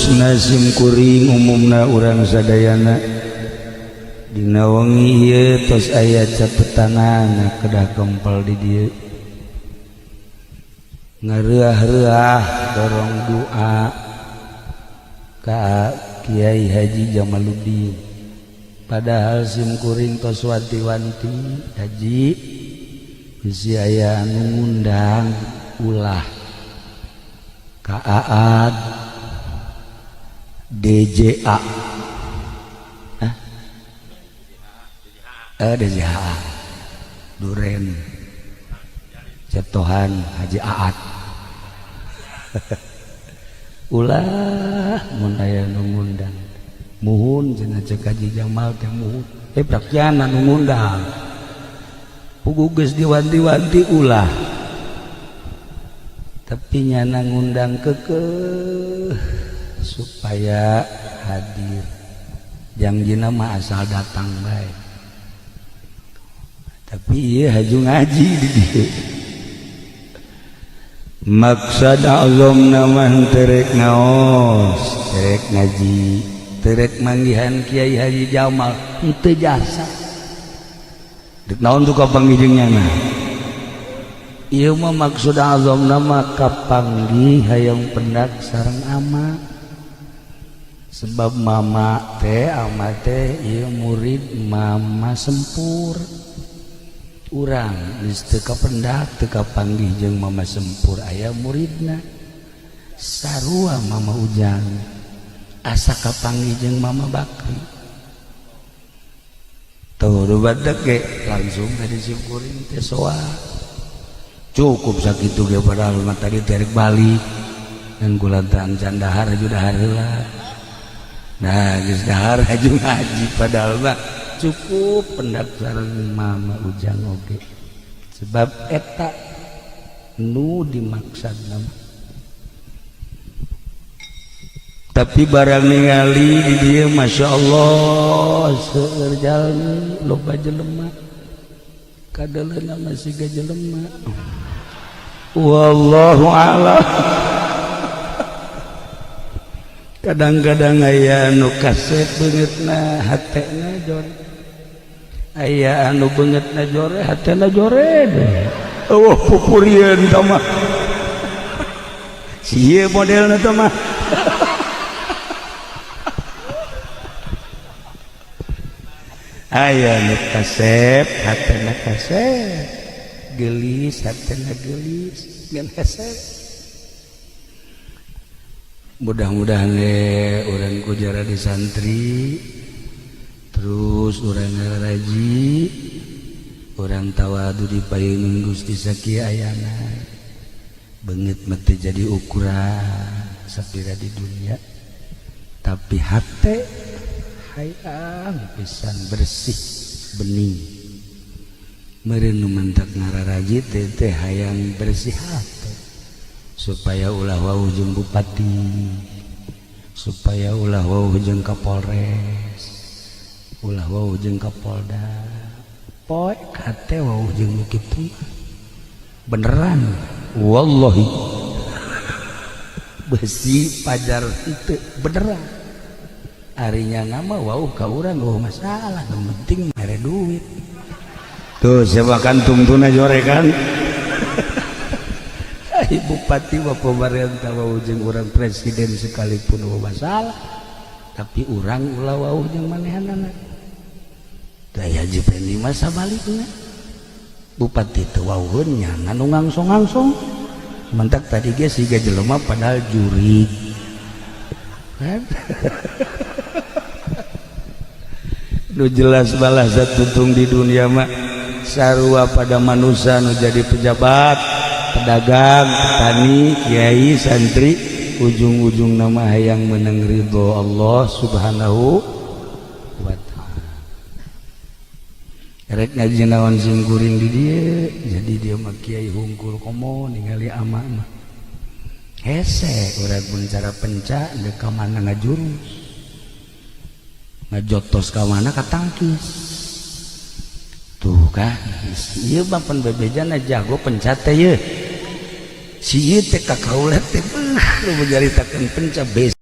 khususna simkuring umumna urang sadayana dina wengi ieu tos aya capetanana kedah kempel di dieu ngareah-reah dorong doa ka Kiai Haji Jamaluddin padahal simkuring tos wanti-wanti haji bisi aya anu ngundang ulah ka Aad DJA DJA Duren Cetohan Haji Aad ulah mun aya nu ngundang muhun cenah cek Haji Jamal teh muhun praktiana nu ngundang puguh geus diwanti-wanti ulah tapi nyana ngundang kekeh supaya hadir jangjina mah asal datang bae tapi ieu haju ngaji di dieu maksad azamna mah terek ngaos terek ngaji terek manggihan Kiai Haji Jamal henteu jasa deuk naon tuh kapanggihjeungna ieu mah maksud azamna mah kapanggih hayang pendak sareng ama sebab mama teh ama teh ieu murid mama sempur urang geus teu kapendak teu kapanggih jeung mama sempur aya muridna sarua mama Ujang asa kapanggih jeung mama Bakri tuh rubadak ge langsung tadi simkuring teh soal cukup sakitu ge padahal mah tadi terek balik dan kulantaran can dahar aju dahar heula nah geus dahar aju ngaji padahal mah cukup pendak sareng mama Ujang oge sebab eta nu dimaksudna tapi barang ningali di dieu Masya Allah seueur jalmi loba jelema kadeleuna masih ga jelema wallahu a'lam kadang-kadang aya anu kaset beungeutna hatena jore aya anu beungeutna jore hatena jore deh eueuh pupurieun tah mah sieu modelna tah mah aya nu kasep hatena kasep gelis hatena gelis ngan kasep mudah-mudahan urang kujara di santri terus urang ngaraji urang tawadu di payeunan Gusti sakieu ayana beungeut mah teu jadi ukuran sapira di dunia tapi hate hayang pisan bersih bening meureun nu mantak ngararaji teh hayang bersih hate supaya ulah wau jeung bupati supaya ulah wau jeung Kapolres ulah wau jeung Kapolda poe kate wau jeung kitu beneran wallahi besi pajar henteu beneran arinya nama wau ka urang geuh masalah yang penting mere duit tuh siapa kantung tuna jore kan bupati wa pemerintah wau jeung urang presiden sekalipun wau masalah tapi urang ulah wau jeung manehanana daya jipendi mah sabalikna bupati teu wauheun nya anu ngangsong-ngangsong mentak tadi ge siga jelema padahal jurig kan nu jelas balas tutung di dunia mah sarua pada manusia nu jadi pejabat pedagang petani kiai santri ujung-ujung nama hayang menang ridho Allah subhanahu wa ta'ala rek ngaji naon simkuring di dieu jadi dia mah kiai hungkul komo ningali ama mah hese urang pun cara penca deuk ka mana ngajurus ngajotos ka mana ka tangkis tuh kan ieu mah pan bebejana jago penca teh ye si ieu teh ka kaula teh lu menjaritakeun penca